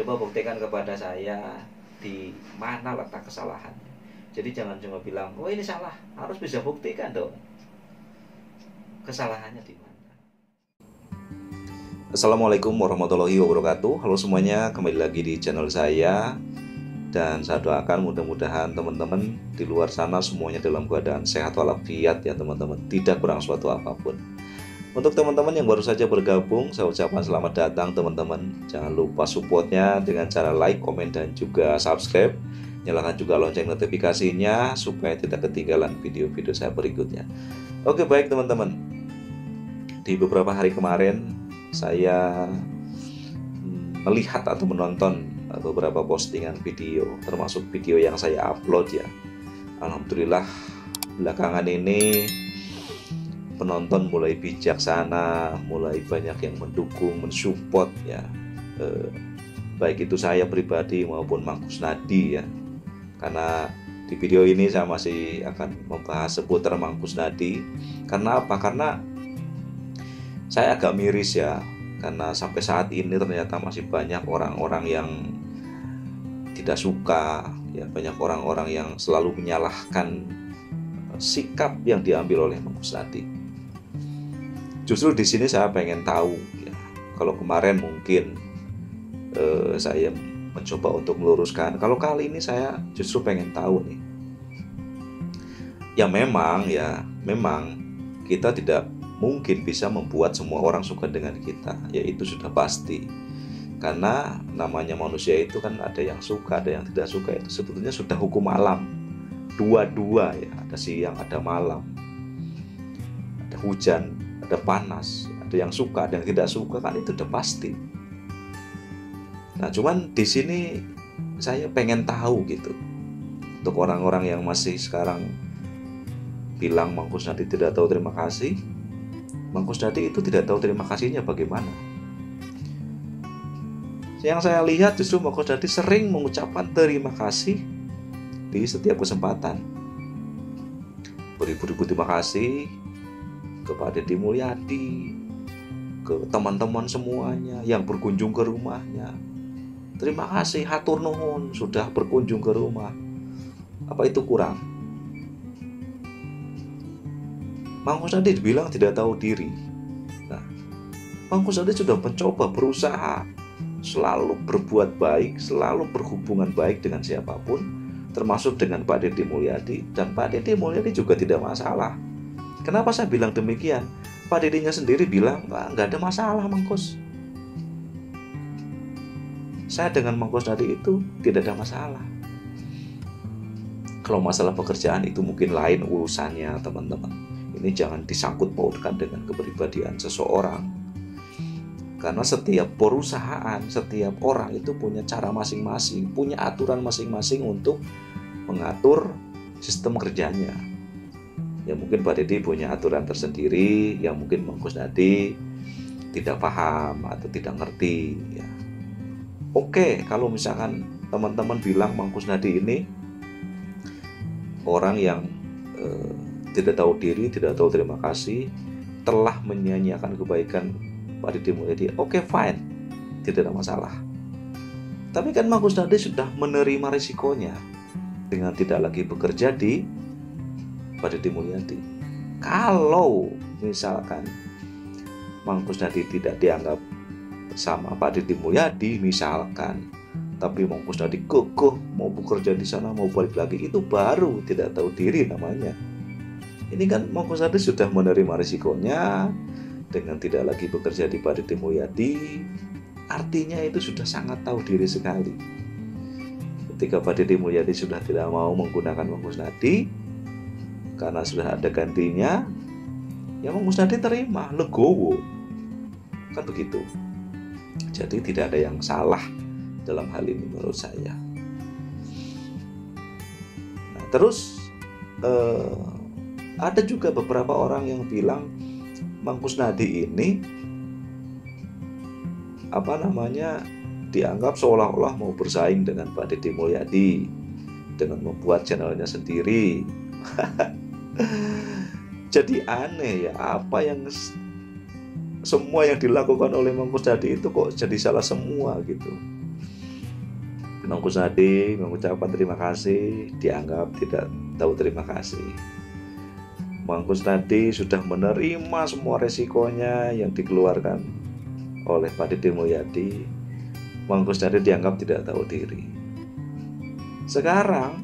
Coba buktikan kepada saya di mana letak kesalahannya. Jadi jangan cuma bilang, oh ini salah, harus bisa buktikan dong kesalahannya di mana. Assalamualaikum warahmatullahi wabarakatuh. Halo semuanya, kembali lagi di channel saya. Dan saya doakan mudah-mudahan teman-teman di luar sana semuanya dalam keadaan sehat walafiat ya teman-teman, tidak kurang suatu apapun. Untuk teman-teman yang baru saja bergabung, saya ucapkan selamat datang teman-teman. Jangan lupa supportnya dengan cara like, komen, dan juga subscribe. Nyalakan juga lonceng notifikasinya supaya tidak ketinggalan video-video saya berikutnya. Oke, baik teman-teman. Di beberapa hari kemarin saya melihat atau menonton beberapa postingan video, termasuk video yang saya upload ya. Alhamdulillah belakangan ini penonton mulai bijaksana, mulai banyak yang mendukung, mensupport ya, baik itu saya pribadi maupun Mang Kusnadi ya. Karena di video ini saya masih akan membahas seputar Mang Kusnadi. Karena apa? Karena saya agak miris ya, karena sampai saat ini ternyata masih banyak orang-orang yang tidak suka ya, banyak orang-orang yang selalu menyalahkan sikap yang diambil oleh Mang Kusnadi. Justru di sini saya pengen tahu ya, kalau kemarin mungkin saya mencoba untuk meluruskan, kalau kali ini saya justru pengen tahu nih. Ya memang kita tidak mungkin bisa membuat semua orang suka dengan kita, ya itu sudah pasti. Karena namanya manusia itu kan ada yang suka, ada yang tidak suka, itu sebetulnya sudah hukum alam. Dua-dua ya, ada siang, ada malam, ada hujan, ada panas, ada yang suka, ada yang tidak suka, kan itu udah pasti. Nah, cuman di sini saya pengen tahu gitu, untuk orang-orang yang masih sekarang bilang Mang Kusnadi tidak tahu terima kasih, Mang Kusnadi itu tidak tahu terima kasihnya bagaimana? Yang saya lihat justru Mang Kusnadi sering mengucapkan terima kasih di setiap kesempatan. Beribu-ribu terima kasih kepada Deddy Mulyadi, ke teman-teman semuanya yang berkunjung ke rumahnya. Terima kasih, hatur nuhun sudah berkunjung ke rumah. Apa itu kurang? Mang Kusnadi dibilang tidak tahu diri. Nah, Mang Kusnadi sudah mencoba, berusaha selalu berbuat baik, selalu berhubungan baik dengan siapapun, termasuk dengan Pak Deddy Mulyadi. Dan Pak Deddy Mulyadi juga tidak masalah. Kenapa saya bilang demikian? Pak Deddy-nya sendiri bilang nggak ada masalah Mang Kus. Saya dengan Mang Kusnadi itu tidak ada masalah. Kalau masalah pekerjaan itu mungkin lain urusannya teman-teman. Ini jangan disangkut pautkan dengan kepribadian seseorang. Karena setiap perusahaan, setiap orang itu punya cara masing-masing, punya aturan masing-masing untuk mengatur sistem kerjanya. Ya mungkin Pak Deddy punya aturan tersendiri, yang mungkin Mang Kusnadi tidak paham atau tidak ngerti. Ya. Oke, kalau misalkan teman-teman bilang Mang Kusnadi ini orang yang tidak tahu diri, tidak tahu terima kasih, telah menyanyiakan kebaikan Pak Deddy Mulyadi, oke, fine, tidak ada masalah. Tapi kan Mang Kusnadi sudah menerima risikonya dengan tidak lagi bekerja di Pak Deddy Mulyadi. Kalau misalkan Mang Kusnadi tidak dianggap bersama Pak Deddy Mulyadi misalkan, tapi Mang Kusnadi kekeh mau bekerja di sana, mau balik lagi, itu baru tidak tahu diri namanya. Ini kan Mang Kusnadi sudah menerima risikonya dengan tidak lagi bekerja di Pak Deddy Mulyadi, artinya itu sudah sangat tahu diri sekali. Ketika Pak Deddy Mulyadi sudah tidak mau menggunakan Mang Kusnadi karena sudah ada gantinya, ya Mang Kusnadi terima, legowo, kan begitu. Jadi tidak ada yang salah dalam hal ini menurut saya. Nah, terus ada juga beberapa orang yang bilang Mang Kusnadi ini dianggap seolah-olah mau bersaing dengan Pak Deddy Mulyadi dengan membuat channelnya sendiri. Jadi aneh ya, apa yang semua yang dilakukan oleh Mang Kusnadi itu kok jadi salah semua gitu. Mang Kusnadi mengucapkan terima kasih dianggap tidak tahu terima kasih. Mang Kusnadi sudah menerima semua resikonya yang dikeluarkan oleh Pak Dede Mulyadi. Mang Kusnadi dianggap tidak tahu diri. Sekarang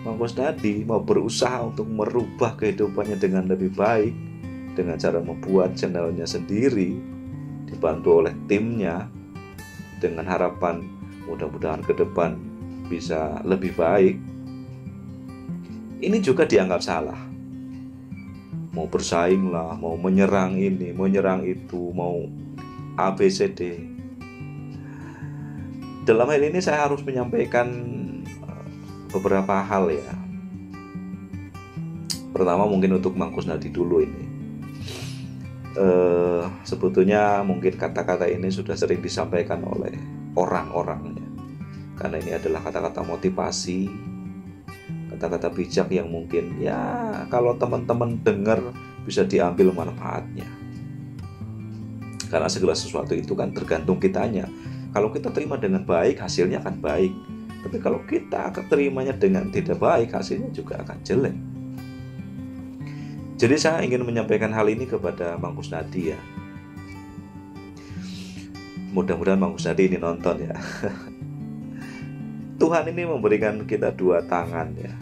Mang Kusnadi mau berusaha untuk merubah kehidupannya dengan lebih baik dengan cara membuat channelnya sendiri, dibantu oleh timnya, dengan harapan mudah-mudahan ke depan bisa lebih baik. Ini juga dianggap salah. Mau bersaing lah, mau menyerang ini, menyerang itu, mau ABCD. Dalam hal ini saya harus menyampaikan beberapa hal ya. Pertama mungkin untuk Mang Kusnadi dulu ini. Sebetulnya mungkin kata-kata ini sudah sering disampaikan oleh orang-orangnya, karena ini adalah kata-kata motivasi, kata-kata bijak yang mungkin ya kalau teman-teman dengar bisa diambil manfaatnya. Karena segala sesuatu itu kan tergantung kitanya. Kalau kita terima dengan baik, hasilnya akan baik. Tapi kalau kita terimanya dengan tidak baik, hasilnya juga akan jelek. Jadi saya ingin menyampaikan hal ini kepada Mang Kusnadi ya. Mudah-mudahan Mang Kusnadi ini nonton ya. Tuhan ini memberikan kita dua tangan ya.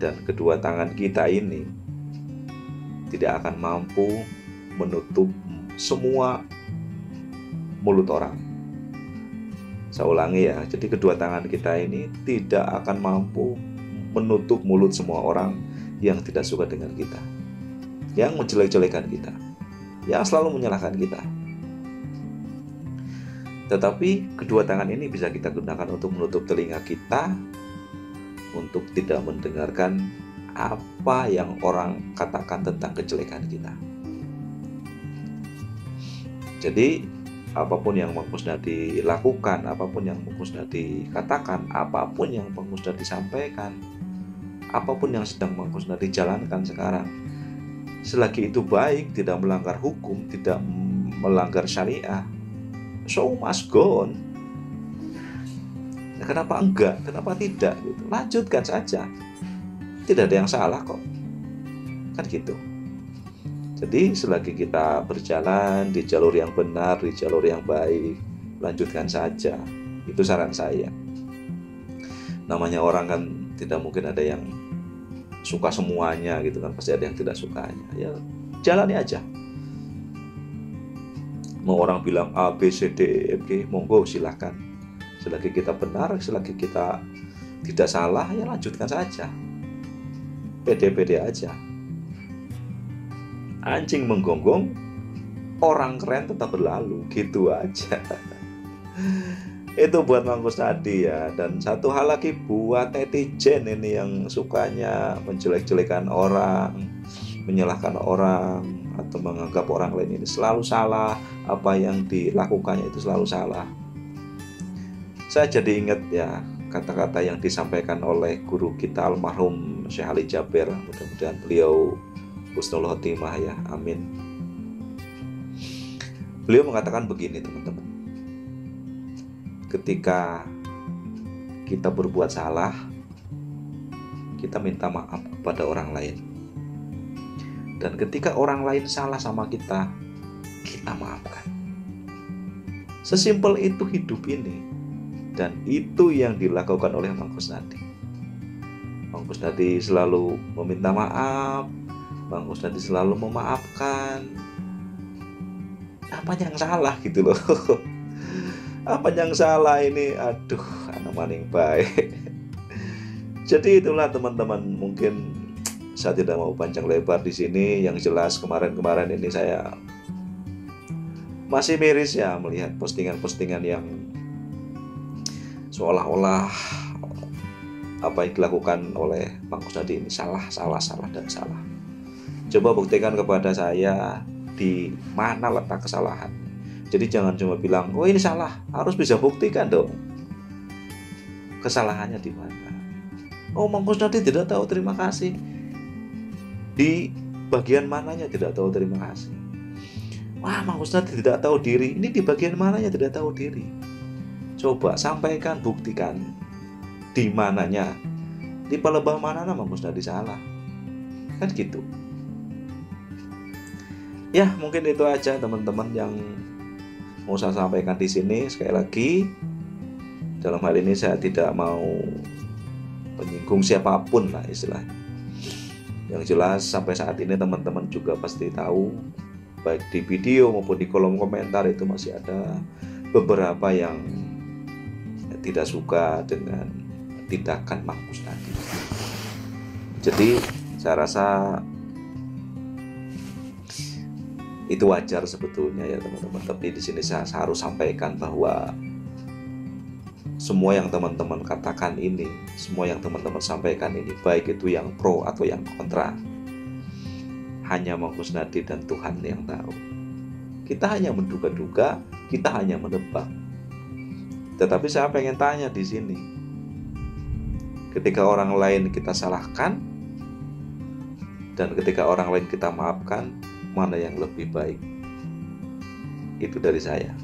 Dan kedua tangan kita ini tidak akan mampu menutup semua mulut orang. Saya ulangi ya, jadi kedua tangan kita ini tidak akan mampu menutup mulut semua orang yang tidak suka dengan kita, yang menjelek-jelekan kita, yang selalu menyalahkan kita. Tetapi kedua tangan ini bisa kita gunakan untuk menutup telinga kita, untuk tidak mendengarkan apa yang orang katakan tentang kejelekan kita. Jadi apapun yang Mang Kusnadi lakukan, apapun yang Mang Kusnadi katakan, apapun yang Mang Kusnadi sampaikan, apapun yang sedang Mang Kusnadi jalankan sekarang, selagi itu baik, tidak melanggar hukum, tidak melanggar syariah, so must go on. Nah, kenapa enggak? Kenapa tidak? Gitu. Lanjutkan saja. Tidak ada yang salah kok. Kan gitu. Jadi selagi kita berjalan di jalur yang benar, di jalur yang baik, lanjutkan saja. Itu saran saya. Namanya orang kan tidak mungkin ada yang suka semuanya gitu kan, pasti ada yang tidak sukanya. Ya jalani aja. Mau orang bilang A, B, C, D, E, F, G, monggo silahkan. Selagi kita benar, selagi kita tidak salah, ya lanjutkan saja. Pede-pede aja. Anjing menggonggong, orang keren tetap berlalu, gitu aja. Itu buat Mang Kusnadi ya. Dan satu hal lagi buat netizen ini yang sukanya menjelek-jelekan orang, menyalahkan orang, atau menganggap orang lain ini selalu salah, apa yang dilakukannya itu selalu salah. Saya jadi ingat ya kata-kata yang disampaikan oleh guru kita almarhum Syekh Ali Jaber. Mudah-mudahan beliau husnul khotimah ya, amin. Beliau mengatakan begini teman-teman, ketika kita berbuat salah, kita minta maaf kepada orang lain. Dan ketika orang lain salah sama kita, kita maafkan. Sesimpel itu hidup ini. Dan itu yang dilakukan oleh Mang Kusnadi. Mang Kusnadi selalu meminta maaf, Mang Kusnadi selalu memaafkan. Apa yang salah gitu loh. Apa yang salah ini? Aduh, anak maning baik. Jadi itulah teman-teman, mungkin saya tidak mau panjang lebar di sini. Yang jelas kemarin-kemarin ini saya masih miris ya melihat postingan-postingan yang seolah-olah apa yang dilakukan oleh Mang Kusnadi ini salah. Coba buktikan kepada saya di mana letak kesalahan. Jadi jangan cuma bilang, oh ini salah, harus bisa buktikan dong kesalahannya di mana. Oh Mang Kusnadi tidak tahu terima kasih, di bagian mananya tidak tahu terima kasih. Wah Mang Kusnadi tidak tahu diri, ini di bagian mananya tidak tahu diri. Coba sampaikan, buktikan di mananya, di pelebah mana nama Gus Nadi salah, kan gitu. Ya mungkin itu aja teman-teman yang mau saya sampaikan di sini. Sekali lagi, dalam hal ini saya tidak mau menyinggung siapapun lah istilahnya. Yang jelas sampai saat ini teman-teman juga pasti tahu, baik di video maupun di kolom komentar itu masih ada beberapa yang tidak suka dengan tindakan Mang Gus Nadi. Jadi saya rasa itu wajar sebetulnya ya teman-teman. Tapi di sini saya harus sampaikan bahwa semua yang teman-teman katakan ini, semua yang teman-teman sampaikan ini, baik itu yang pro atau yang kontra, hanya Mang Gus Nadi dan Tuhan yang tahu. Kita hanya menduga-duga, kita hanya menebak. Tetapi saya pengen tanya di sini, ketika orang lain kita salahkan dan ketika orang lain kita maafkan, mana yang lebih baik? Itu dari saya.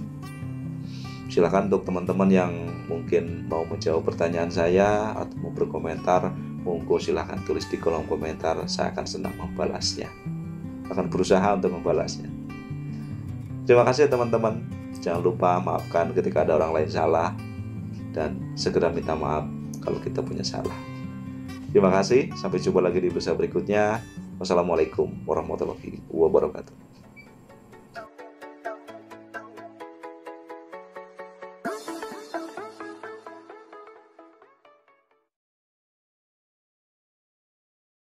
Silakan untuk teman-teman yang mungkin mau menjawab pertanyaan saya atau mau berkomentar, monggo silakan tulis di kolom komentar. Saya akan senang membalasnya, akan berusaha untuk membalasnya. Terima kasih teman-teman. Jangan lupa maafkan ketika ada orang lain salah, dan segera minta maaf kalau kita punya salah. Terima kasih, sampai jumpa lagi di episode berikutnya. Wassalamualaikum warahmatullahi wabarakatuh.